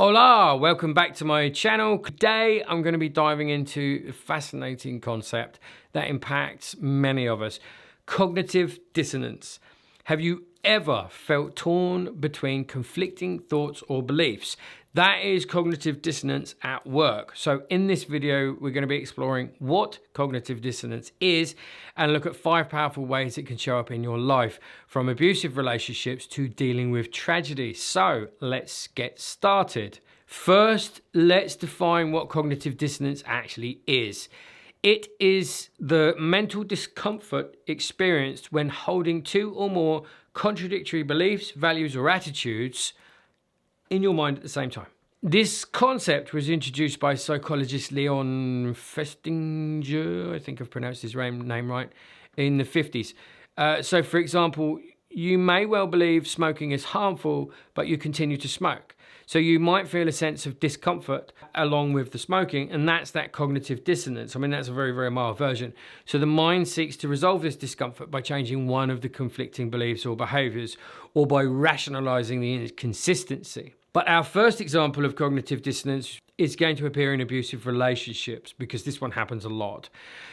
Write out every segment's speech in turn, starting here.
Hola, welcome back to my channel. Today I'm going to be diving into a fascinating concept that impacts many of us: cognitive dissonance. Have you ever felt torn between conflicting thoughts or beliefs? That is cognitive dissonance at work. So in this video, we're going to be exploring what cognitive dissonance is and look at 5 powerful ways it can show up in your life, from abusive relationships to dealing with tragedy. So let's get started. First, let's define what cognitive dissonance actually is. It is the mental discomfort experienced when holding 2 or more contradictory beliefs, values, or attitudes in your mind at the same time. This concept was introduced by psychologist Leon Festinger, I think I've pronounced his name right, in the 50s. So, for example, you may well believe smoking is harmful, but you continue to smoke. So you might feel a sense of discomfort along with the smoking, and that's that cognitive dissonance. I mean, that's a very, very mild version. So the mind seeks to resolve this discomfort by changing one of the conflicting beliefs or behaviors, or by rationalizing the inconsistency. But our first example of cognitive dissonance is going to appear in abusive relationships, because this one happens a lot.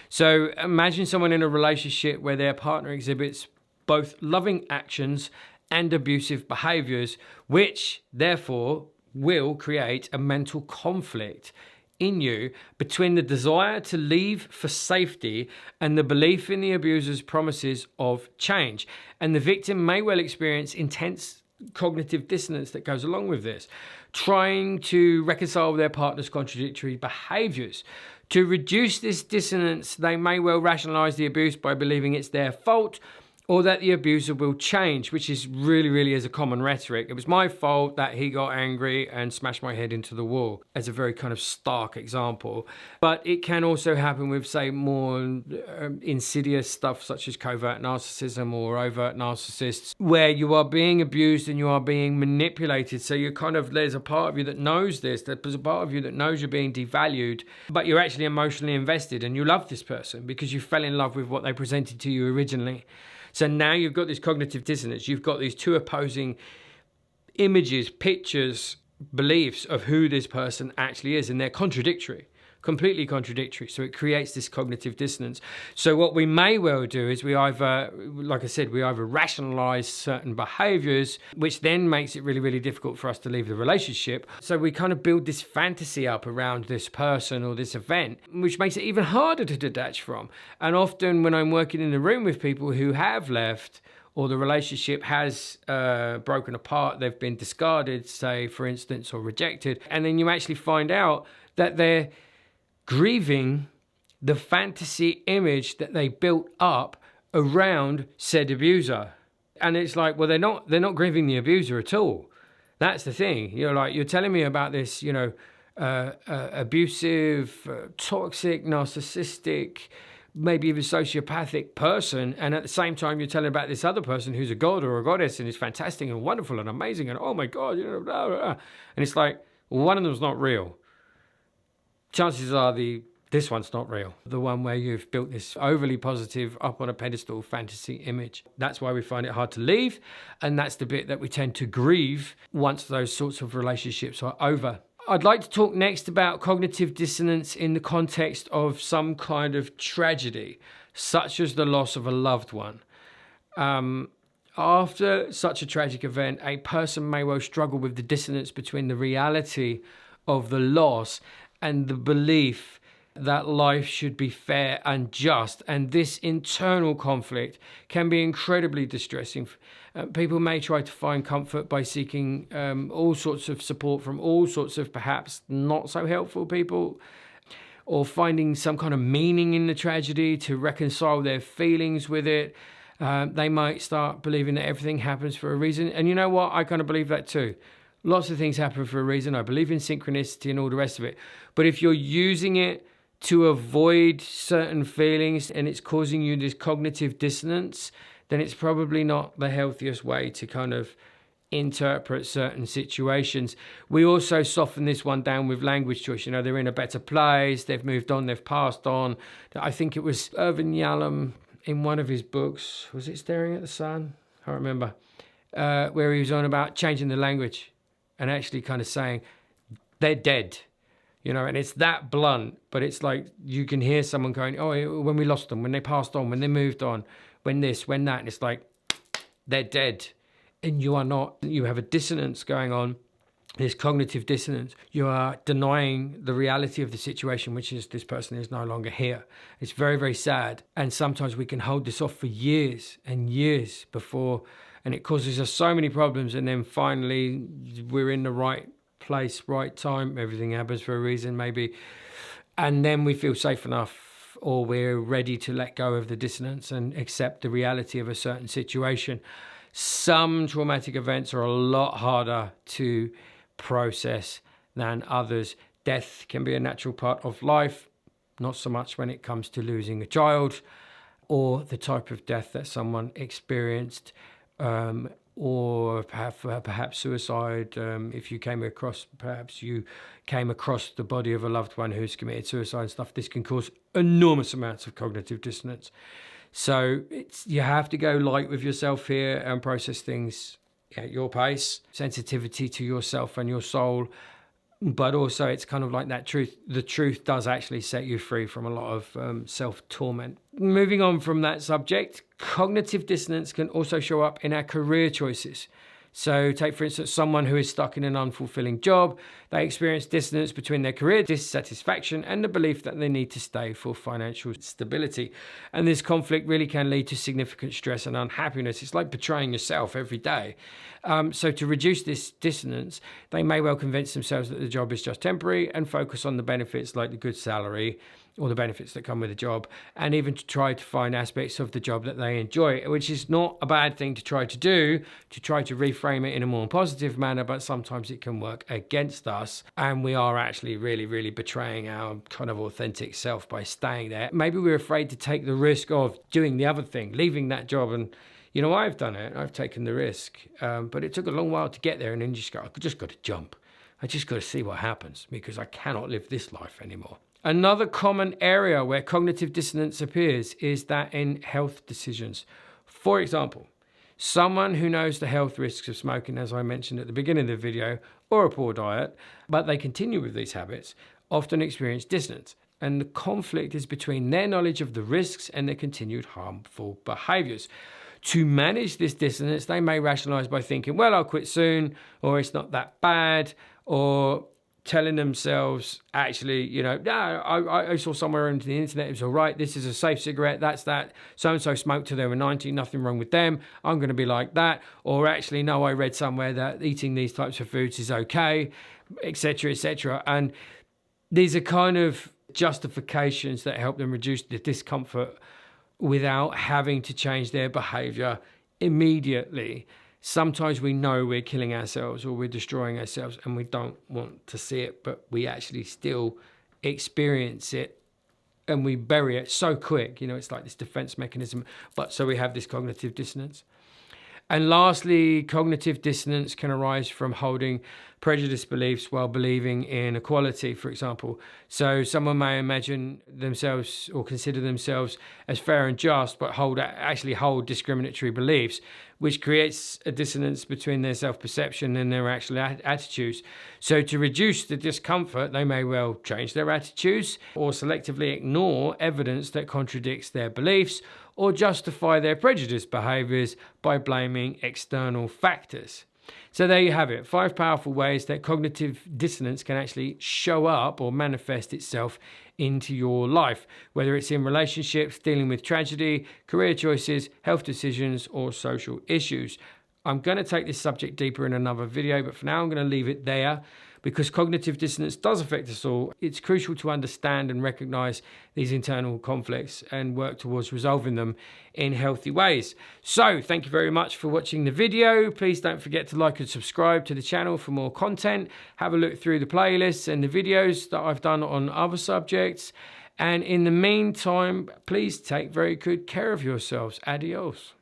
So imagine someone in a relationship where their partner exhibits both loving actions and abusive behaviors, which therefore will create a mental conflict in you between the desire to leave for safety and the belief in the abuser's promises of change. And the victim may well experience intense cognitive dissonance that goes along with this, trying to reconcile their partner's contradictory behaviors. To reduce this dissonance, they may well rationalize the abuse by believing it's their fault, or that the abuser will change, which is really is a common rhetoric. It was my fault that he got angry and smashed my head into the wall, as a very kind of stark example. But it can also happen with, say, more insidious stuff such as covert narcissism or overt narcissists, where you are being abused and you are being manipulated. So you there's a part of you that knows this, there's a part of you that knows you're being devalued, but you're actually emotionally invested and you love this person because you fell in love with what they presented to you originally. So now you've got this cognitive dissonance. You've got these 2 opposing images, pictures, beliefs of who this person actually is, and they're contradictory, completely contradictory. So it creates this cognitive dissonance. So what we may well do is we either rationalize certain behaviors, which then makes it really difficult for us to leave the relationship. So we kind of build this fantasy up around this person or this event, which makes it even harder to detach from. And often when I'm working in the room with people who have left, or the relationship has broken apart, they've been discarded, say, for instance, or rejected, and then you actually find out that they're grieving the fantasy image that they built up around said abuser. And it's like, well, they're not grieving the abuser at all. That's the thing. You're telling me about this, abusive, toxic, narcissistic, maybe even sociopathic person, and at the same time you're telling about this other person who's a god or a goddess and is fantastic and wonderful and amazing and oh my god, blah, blah, blah. And it's like, well, one of them's not real. Chances are this one's not real. The one where you've built this overly positive, up on a pedestal fantasy image. That's why we find it hard to leave. And that's the bit that we tend to grieve once those sorts of relationships are over. I'd like to talk next about cognitive dissonance in the context of some kind of tragedy, such as the loss of a loved one. After such a tragic event, a person may well struggle with the dissonance between the reality of the loss and the belief that life should be fair and just. And this internal conflict can be incredibly distressing. People may try to find comfort by seeking all sorts of support from all sorts of perhaps not so helpful people, or finding some kind of meaning in the tragedy to reconcile their feelings with it. They might start believing that everything happens for a reason. And you know what? I kind of believe that too. Lots of things happen for a reason. I believe in synchronicity and all the rest of it. But if you're using it to avoid certain feelings and it's causing you this cognitive dissonance, then it's probably not the healthiest way to kind of interpret certain situations. We also soften this one down with language choice. They're in a better place, they've moved on, they've passed on. I think it was Irvin Yalom in one of his books, was it Staring at the Sun? I can't remember, where he was on about changing the language and actually kind of saying, they're dead. And it's that blunt, but it's like you can hear someone going, oh, when we lost them, when they passed on, when they moved on, when this, when that. And it's like, they're dead. And you are not. You have a dissonance going on, this cognitive dissonance. You are denying the reality of the situation, which is this person is no longer here. It's very, very sad. And sometimes we can hold this off for years and years before, and it causes us so many problems. And then finally, we're in the right place, right time, everything happens for a reason maybe, and then we feel safe enough, or we're ready to let go of the dissonance and accept the reality of a certain situation. Some traumatic events are a lot harder to process than others. Death can be a natural part of life, not so much when it comes to losing a child, or the type of death that someone experienced, or perhaps suicide. If you came across the body of a loved one who's committed suicide and stuff, this can cause enormous amounts of cognitive dissonance. So you have to go light with yourself here and process things at your pace, sensitivity to yourself and your soul. But also it's kind of like that truth. The truth does actually set you free from a lot of self-torment. Moving on from that subject, cognitive dissonance can also show up in our career choices. So take, for instance, someone who is stuck in an unfulfilling job. They experience dissonance between their career dissatisfaction and the belief that they need to stay for financial stability. And this conflict really can lead to significant stress and unhappiness. It's like betraying yourself every day. So to reduce this dissonance, they may well convince themselves that the job is just temporary and focus on the benefits like the good salary or the benefits that come with the job, and even to try to find aspects of the job that they enjoy, which is not a bad thing to try to do, to try to reframe it in a more positive manner, but sometimes it can work against us, and we are actually really, really betraying our kind of authentic self by staying there. Maybe we're afraid to take the risk of doing the other thing, leaving that job, and I've done it, I've taken the risk, but it took a long while to get there, and then you just go, I just got to jump. I just got to see what happens, because I cannot live this life anymore. Another common area where cognitive dissonance appears is that in health decisions. For example, someone who knows the health risks of smoking, as I mentioned at the beginning of the video, or a poor diet, but they continue with these habits, often experience dissonance. And the conflict is between their knowledge of the risks and their continued harmful behaviors. To manage this dissonance, they may rationalize by thinking, well, I'll quit soon, or it's not that bad, or telling themselves, actually, I saw somewhere on the internet, it was all right, this is a safe cigarette, that's that, so-and-so smoked till they were 90, nothing wrong with them, I'm going to be like that. Or actually, no, I read somewhere that eating these types of foods is okay, etc., etc. And these are kind of justifications that help them reduce the discomfort without having to change their behavior immediately. Sometimes we know we're killing ourselves or we're destroying ourselves and we don't want to see it, but we actually still experience it and we bury it so quick. It's like this defense mechanism. But so we have this cognitive dissonance. And lastly, cognitive dissonance can arise from holding prejudiced beliefs while believing in equality, for example. So someone may imagine themselves or consider themselves as fair and just, but actually hold discriminatory beliefs, which creates a dissonance between their self-perception and their actual attitudes. So to reduce the discomfort, they may well change their attitudes or selectively ignore evidence that contradicts their beliefs, or justify their prejudiced behaviors by blaming external factors. So there you have it, 5 powerful ways that cognitive dissonance can actually show up or manifest itself into your life, whether it's in relationships, dealing with tragedy, career choices, health decisions, or social issues. I'm going to take this subject deeper in another video, but for now I'm going to leave it there because cognitive dissonance does affect us all. It's crucial to understand and recognize these internal conflicts and work towards resolving them in healthy ways. So thank you very much for watching the video. Please don't forget to like and subscribe to the channel for more content. Have a look through the playlists and the videos that I've done on other subjects. And in the meantime, please take very good care of yourselves. Adios.